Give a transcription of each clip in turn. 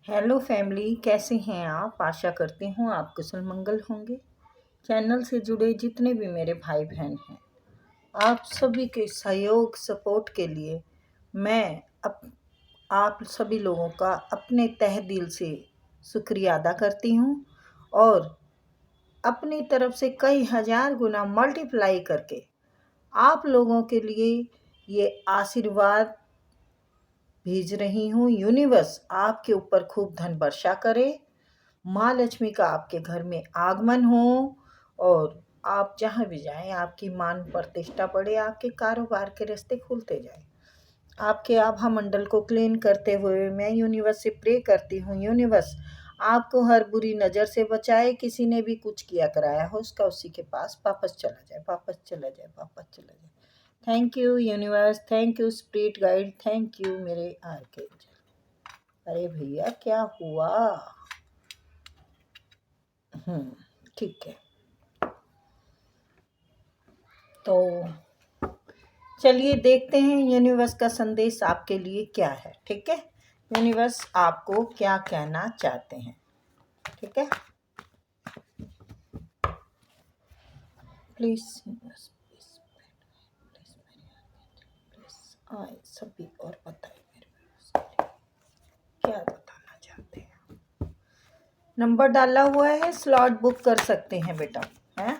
Hello family, कैसे हैं आप? आशा करती हूँ आप कुशल मंगल होंगे। चैनल से जुड़े जितने भी मेरे भाई बहन हैं, आप सभी के सहयोग सपोर्ट के लिए मैं आप सभी लोगों का अपने तहे दिल से शुक्रिया अदा करती हूँ और अपनी तरफ से कई हजार गुना मल्टीप्लाई करके आप लोगों के लिए ये आशीर्वाद भेज रही हूँ। यूनिवर्स आपके ऊपर खूब धन वर्षा करे, माँ लक्ष्मी का आपके घर में आगमन हो और आप जहाँ भी जाएं आपकी मान प्रतिष्ठा बढ़े, आपके कारोबार के रास्ते खुलते जाएं। आपके आभा मंडल को क्लीन करते हुए मैं यूनिवर्स से प्रे करती हूँ, यूनिवर्स आपको हर बुरी नज़र से बचाए। किसी ने भी कुछ किया कराया हो उसका उसी के पास वापस चला जाए, वापस चला जाए, वापस चला जाए। Thank you universe, thank you spirit guide, thank you मेरे आर्कएंजल। अरे भैया क्या हुआ? ठीक है, तो चलिए देखते हैं यूनिवर्स का संदेश आपके लिए क्या है। ठीक है, यूनिवर्स आपको क्या कहना चाहते हैं? ठीक है, प्लीज यूनिवर्स, प्लीज आए सभी और बताइए मेरे को क्या बताना चाहते हैं। नंबर डाला हुआ है, स्लॉट बुक कर सकते हैं बेटा, है।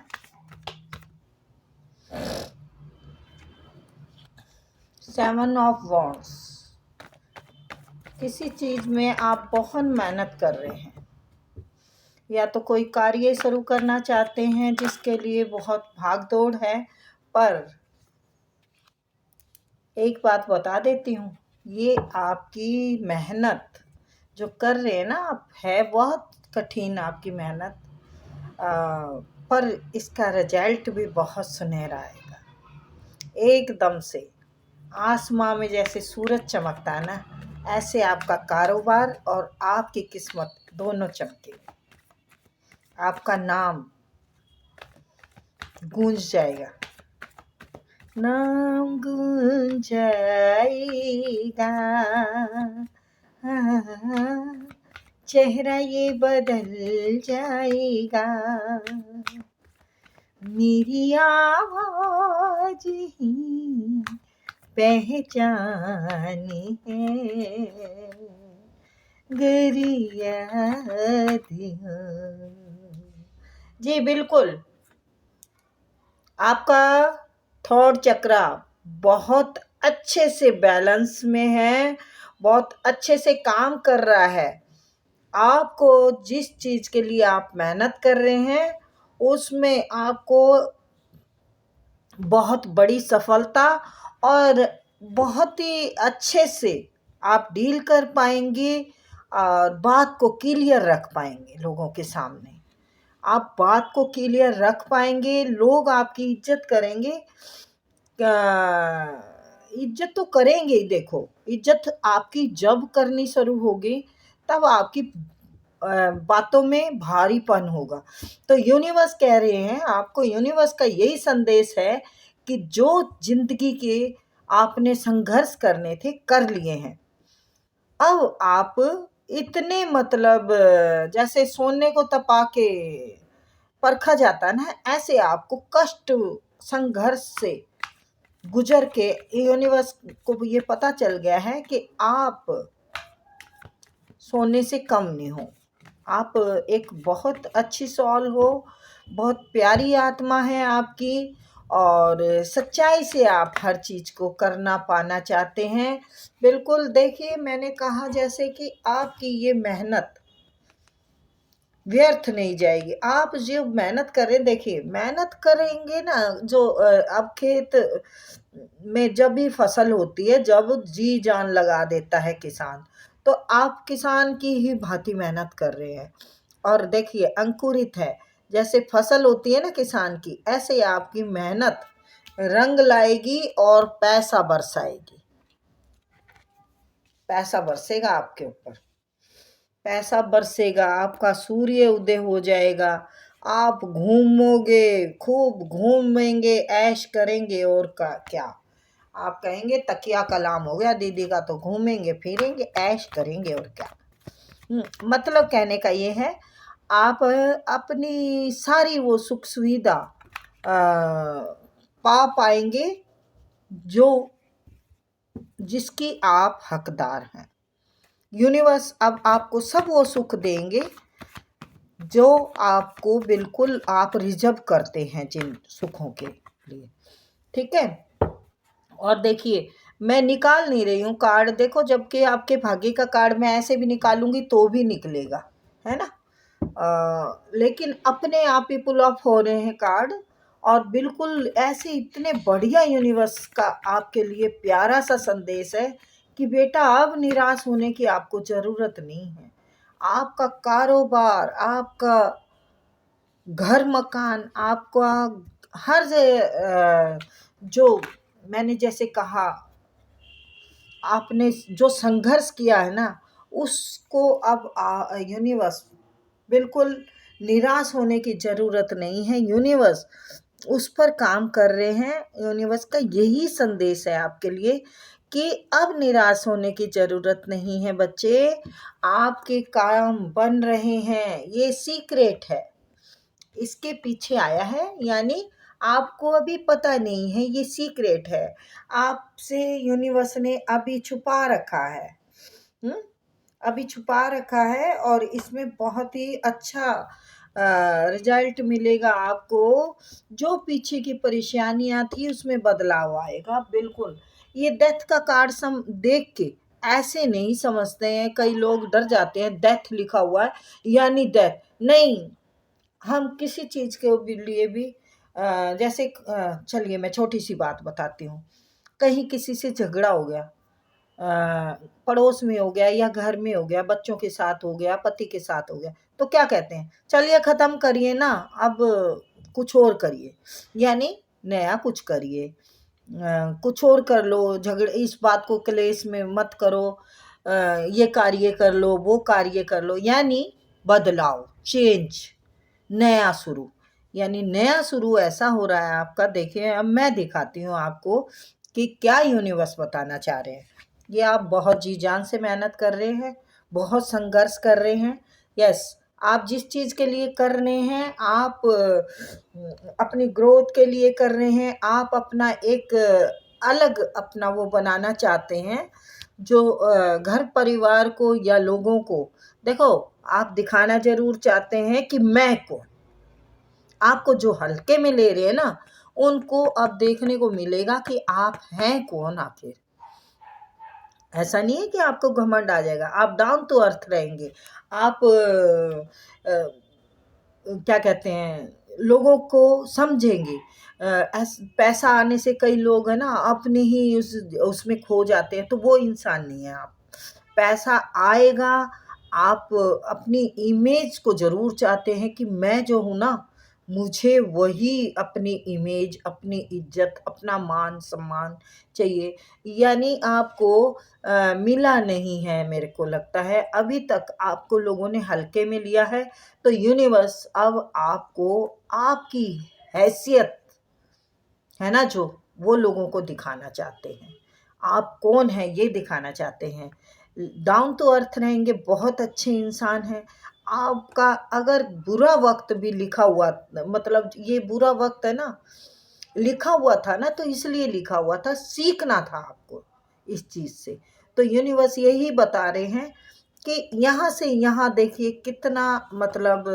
सेवन ऑफ वॉन्ड्स, किसी चीज में आप बहुत मेहनत कर रहे हैं, या तो कोई कार्य शुरू करना चाहते हैं जिसके लिए बहुत भाग दौड़ है। पर एक बात बता देती हूँ, ये आपकी मेहनत जो कर रहे हैं ना आप, है बहुत कठिन आपकी मेहनत, पर इसका रिजल्ट भी बहुत सुनहरा आएगा। एकदम से आसमां में जैसे सूरज चमकता है ना, ऐसे आपका कारोबार और आपकी किस्मत दोनों चमके। आपका नाम गूंज जाएगा, नाम गूंज जाएगा, चेहरा ये बदल जाएगा, मेरी आवाज ही पहचान है, गर याद हो। जी बिल्कुल, आपका थॉट चक्रा बहुत अच्छे से बैलेंस में है, बहुत अच्छे से काम कर रहा है। आपको जिस चीज के लिए आप मेहनत कर रहे हैं उसमें आपको बहुत बड़ी सफलता और बहुत ही अच्छे से आप डील कर पाएंगे और बात को क्लियर रख पाएंगे लोगों के सामने। आप बात को क्लियर रख पाएंगे, लोग आपकी इज्जत करेंगे। इज्जत तो करेंगे ही। देखो, इज्जत आपकी जब करनी शुरू होगी तब आपकी बातों में भारीपन होगा। तो यूनिवर्स कह रहे हैं आपको, यूनिवर्स का यही संदेश है कि जो जिंदगी के आपने संघर्ष करने थे कर लिए हैं। अब आप इतने मतलब जैसे सोने को तपा के परखा जाता है ना, ऐसे आपको कष्ट संघर्ष से गुजर के यूनिवर्स को ये पता चल गया है कि आप सोने से कम नहीं हो। आप एक बहुत अच्छी सॉल हो, बहुत प्यारी आत्मा है आपकी, और सच्चाई से आप हर चीज को करना पाना चाहते हैं। बिल्कुल, देखिए मैंने कहा जैसे कि आपकी ये मेहनत व्यर्थ नहीं जाएगी। आप जो मेहनत करें, देखिए मेहनत करेंगे ना, जो अब खेत में जब भी फसल होती है, जब जी जान लगा देता है किसान, तो आप किसान की ही भांति मेहनत कर रहे हैं। और देखिए अंकुरित है, जैसे फसल होती है ना किसान की, ऐसे ही आपकी मेहनत रंग लाएगी और पैसा बरसाएगी। पैसा बरसेगा आपके ऊपर, पैसा बरसेगा, आपका सूर्य उदय हो जाएगा, आप घूमोगे, खूब घूमेंगे, ऐश करेंगे। और का क्या, आप कहेंगे तकिया कलाम हो गया दीदी का, तो घूमेंगे फिरेंगे ऐश करेंगे और क्या। मतलब कहने का ये है, आप अपनी सारी वो सुख सुविधा पा पाएंगे जो जिसकी आप हकदार हैं। यूनिवर्स अब आपको सब वो सुख देंगे जो आपको बिल्कुल आप रिजर्व करते हैं जिन सुखों के लिए। ठीक है। और देखिए, मैं निकाल नहीं रही हूँ कार्ड, देखो, जबकि आपके भाग्य का कार्ड मैं ऐसे भी निकालूंगी तो भी निकलेगा, है ना। लेकिन अपने आप ही पुल ऑफ हो रहे हैं कार्ड, और बिल्कुल ऐसे इतने बढ़िया यूनिवर्स का आपके लिए प्यारा सा संदेश है कि बेटा अब निराश होने की आपको ज़रूरत नहीं है। आपका कारोबार, आपका घर मकान, आपका हर जो मैंने जैसे कहा, आपने जो संघर्ष किया है ना, उसको अब यूनिवर्स बिल्कुल निराश होने की ज़रूरत नहीं है। यूनिवर्स उस पर काम कर रहे हैं। यूनिवर्स का यही संदेश है आपके लिए कि अब निराश होने की ज़रूरत नहीं है बच्चे, आपके काम बन रहे हैं। ये सीक्रेट है, इसके पीछे आया है, यानी आपको अभी पता नहीं है, ये सीक्रेट है, आपसे यूनिवर्स ने अभी छुपा रखा है। अभी छुपा रखा है, और इसमें बहुत ही अच्छा रिजल्ट मिलेगा आपको। जो पीछे की परेशानियां थी उसमें बदलाव आएगा। बिल्कुल, ये डेथ का कार्ड देख के ऐसे नहीं समझते हैं, कई लोग डर जाते हैं, डेथ लिखा हुआ है यानी डेथ नहीं। हम किसी चीज़ के लिए भी जैसे चलिए मैं छोटी सी बात बताती हूँ। कहीं किसी से झगड़ा हो गया, पड़ोस में हो गया या घर में हो गया, बच्चों के साथ हो गया, पति के साथ हो गया, तो क्या कहते हैं, चलिए ख़त्म करिए ना, अब कुछ और करिए, यानी नया कुछ करिए, कुछ और कर लो, झगड़े इस बात को क्लेश में मत करो, ये कार्य कर लो, वो कार्य कर लो, यानी बदलाव, चेंज, नया शुरू। यानी नया शुरू ऐसा हो रहा है आपका। देखिए, अब मैं दिखाती हूँ आपको कि क्या यूनिवर्स बताना चाह रहे हैं। ये आप बहुत जी जान से मेहनत कर रहे हैं, बहुत संघर्ष कर रहे हैं। यस, आप जिस चीज़ के लिए कर रहे हैं, आप अपनी ग्रोथ के लिए कर रहे हैं, आप अपना एक अलग अपना वो बनाना चाहते हैं, जो घर परिवार को या लोगों को, देखो, आप दिखाना ज़रूर चाहते हैं कि मैं कौन। आपको जो हल्के में ले रहे हैं ना, उनको अब देखने को मिलेगा कि आप हैं कौन आखिर। ऐसा नहीं है कि आपको घमंड आ जाएगा, आप डाउन टू अर्थ रहेंगे। आप क्या कहते हैं, लोगों को समझेंगे। पैसा आने से कई लोग है ना अपने ही उसमें खो जाते हैं, तो वो इंसान नहीं है आप। पैसा आएगा, आप अपनी इमेज को ज़रूर चाहते हैं कि मैं जो हूँ ना, मुझे वही अपनी इमेज, अपनी इज्जत, अपना मान सम्मान चाहिए। यानी आपको मिला नहीं है, मेरे को लगता है अभी तक आपको लोगों ने हल्के में लिया है। तो यूनिवर्स अब आपको आपकी हैसियत है ना, जो वो लोगों को दिखाना चाहते हैं, आप कौन हैं ये दिखाना चाहते हैं। डाउन टू अर्थ रहेंगे, बहुत अच्छे इंसान हैं। आपका अगर बुरा वक्त भी लिखा हुआ, मतलब ये बुरा वक्त है ना, लिखा हुआ था ना, तो इसलिए लिखा हुआ था, सीखना था आपको इस चीज़ से। तो यूनिवर्स यही बता रहे हैं कि यहाँ से यहाँ देखिए कितना, मतलब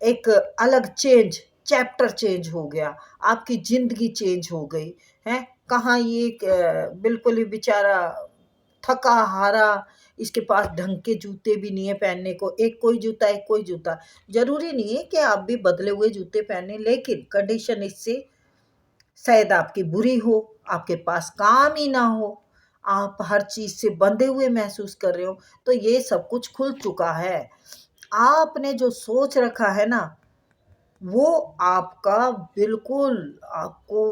एक अलग चैप्टर चेंज हो गया, आपकी ज़िंदगी चेंज हो गई है। कहाँ ये बिल्कुल ही बेचारा थका हारा, इसके पास ढंग के जूते भी नहीं है पहनने को, एक कोई जूता। ज़रूरी नहीं है कि आप भी बदले हुए जूते पहने, लेकिन कंडीशन इससे शायद आपकी बुरी हो, आपके पास काम ही ना हो, आप हर चीज़ से बंधे हुए महसूस कर रहे हो, तो ये सब कुछ खुल चुका है। आपने जो सोच रखा है ना, वो आपका बिल्कुल आपको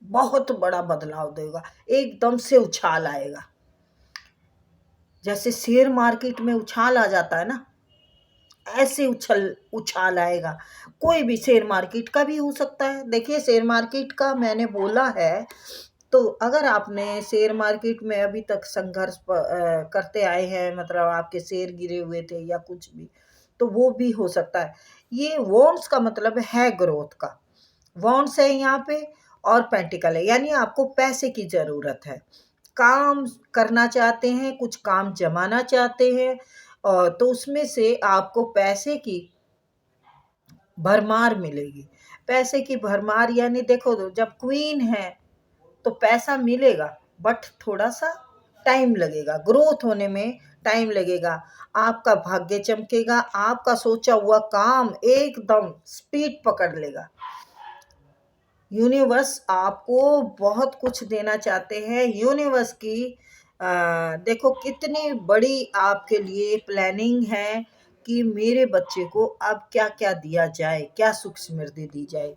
बहुत बड़ा बदलाव देगा, एकदम से उछाल आएगा। जैसे शेयर मार्केट में उछाल आ जाता है ना, ऐसे उछाल आएगा। कोई भी शेयर मार्केट का भी हो सकता है। देखिए, शेयर मार्केट का मैंने बोला है तो अगर आपने शेयर मार्केट में अभी तक संघर्ष करते आए हैं, मतलब आपके शेयर गिरे हुए थे या कुछ भी, तो वो भी हो सकता है। ये वॉन्ट्स का मतलब है ग्रोथ का, वॉन्ट्स है यहाँ पे, और पेंटिकल है, यानी आपको पैसे की ज़रूरत है, काम करना चाहते हैं, कुछ काम जमाना चाहते हैं, और तो उसमें से आपको पैसे की भरमार मिलेगी। पैसे की भरमार यानी देखो, तो जब क्वीन है तो पैसा मिलेगा, बट थोड़ा सा टाइम लगेगा, ग्रोथ होने में टाइम लगेगा। आपका भाग्य चमकेगा, आपका सोचा हुआ काम एकदम स्पीड पकड़ लेगा। यूनिवर्स आपको बहुत कुछ देना चाहते हैं। यूनिवर्स की देखो कितनी बड़ी आपके लिए प्लानिंग है कि मेरे बच्चे को अब क्या क्या दिया जाए, क्या सुख समृद्धि दी जाए।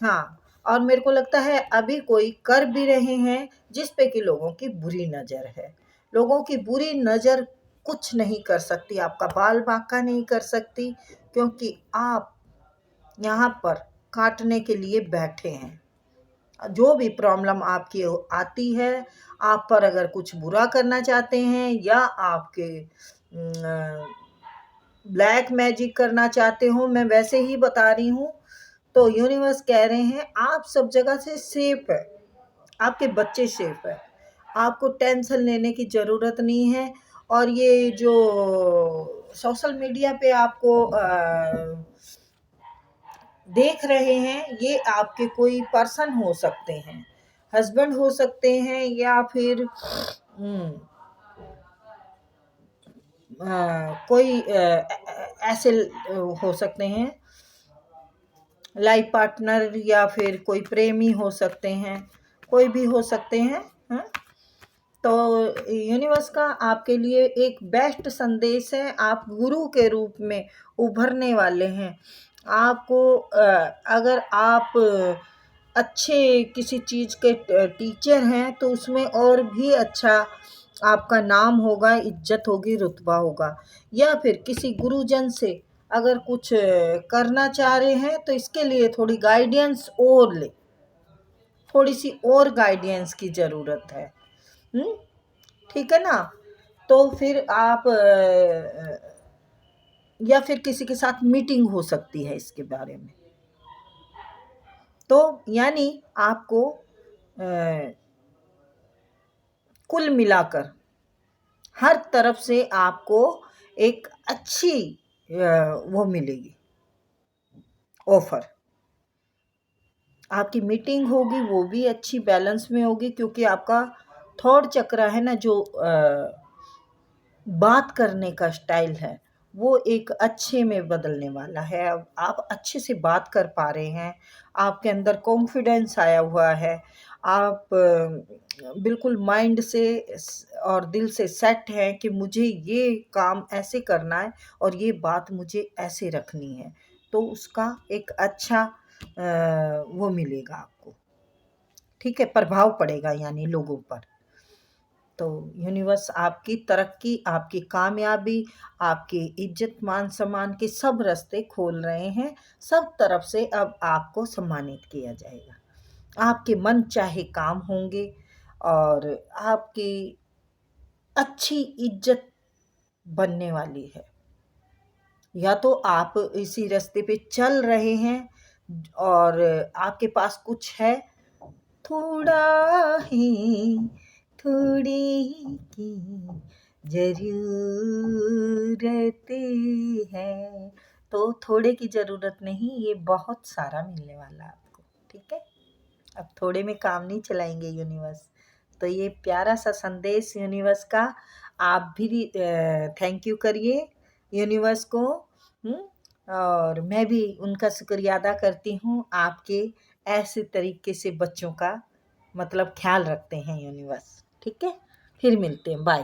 हाँ, और मेरे को लगता है अभी कोई कर भी रहे हैं जिस पे कि लोगों की बुरी नज़र है। लोगों की बुरी नज़र कुछ नहीं कर सकती, आपका बाल बांका नहीं कर सकती, क्योंकि आप यहाँ पर काटने के लिए बैठे हैं। जो भी प्रॉब्लम आपकी आती है, आप पर अगर कुछ बुरा करना चाहते हैं या आपके ब्लैक मैजिक करना चाहते हो, मैं वैसे ही बता रही हूँ, तो यूनिवर्स कह रहे हैं आप सब जगह से सेफ है, आपके बच्चे सेफ है, आपको टेंशन लेने की ज़रूरत नहीं है। और ये जो सोशल मीडिया पे आपको देख रहे हैं, ये आपके कोई पर्सन हो सकते हैं, हस्बैंड हो सकते हैं, या फिर कोई ऐसे हो सकते हैं, लाइफ पार्टनर, या फिर कोई प्रेमी हो सकते हैं, कोई भी हो सकते हैं। हाँ? तो यूनिवर्स का आपके लिए एक बेस्ट संदेश है, आप गुरु के रूप में उभरने वाले हैं। आपको अगर आप अच्छे किसी चीज़ के टीचर हैं तो उसमें और भी अच्छा आपका नाम होगा, इज्जत होगी, रुतबा होगा। या फिर किसी गुरुजन से अगर कुछ करना चाह रहे हैं तो इसके लिए थोड़ी गाइडेंस और ले, थोड़ी सी और गाइडेंस की ज़रूरत है। ठीक है ना? तो फिर आप या फिर किसी के साथ मीटिंग हो सकती है इसके बारे में। तो यानी आपको कुल मिलाकर हर तरफ से आपको एक अच्छी वो मिलेगी, ऑफर। आपकी मीटिंग होगी वो भी अच्छी बैलेंस में होगी, क्योंकि आपका थर्ड चक्र है ना, जो बात करने का स्टाइल है, वो एक अच्छे में बदलने वाला है। अब आप अच्छे से बात कर पा रहे हैं, आपके अंदर कॉन्फिडेंस आया हुआ है, आप बिल्कुल माइंड से और दिल से सेट हैं कि मुझे ये काम ऐसे करना है और ये बात मुझे ऐसे रखनी है, तो उसका एक अच्छा वो मिलेगा आपको। ठीक है, प्रभाव पड़ेगा यानी लोगों पर। तो यूनिवर्स आपकी तरक्की, आपकी कामयाबी, आपकी इज्जत मान सम्मान के सब रास्ते खोल रहे हैं। सब तरफ से अब आपको सम्मानित किया जाएगा, आपके मन चाहे काम होंगे, और आपकी अच्छी इज्जत बनने वाली है। या तो आप इसी रास्ते पे चल रहे हैं और आपके पास कुछ है, थोड़ा ही थोड़ी की ज़रूरत है, तो थोड़े की ज़रूरत नहीं, ये बहुत सारा मिलने वाला है आपको। ठीक है, अब थोड़े में काम नहीं चलाएंगे यूनिवर्स। तो ये प्यारा सा संदेश यूनिवर्स का, आप भी थैंक यू करिए यूनिवर्स को। और मैं भी उनका शुक्रिया अदा करती हूँ, आपके ऐसे तरीके से बच्चों का मतलब ख्याल रखते हैं यूनिवर्स। ठीक है, फिर मिलते हैं, बाय।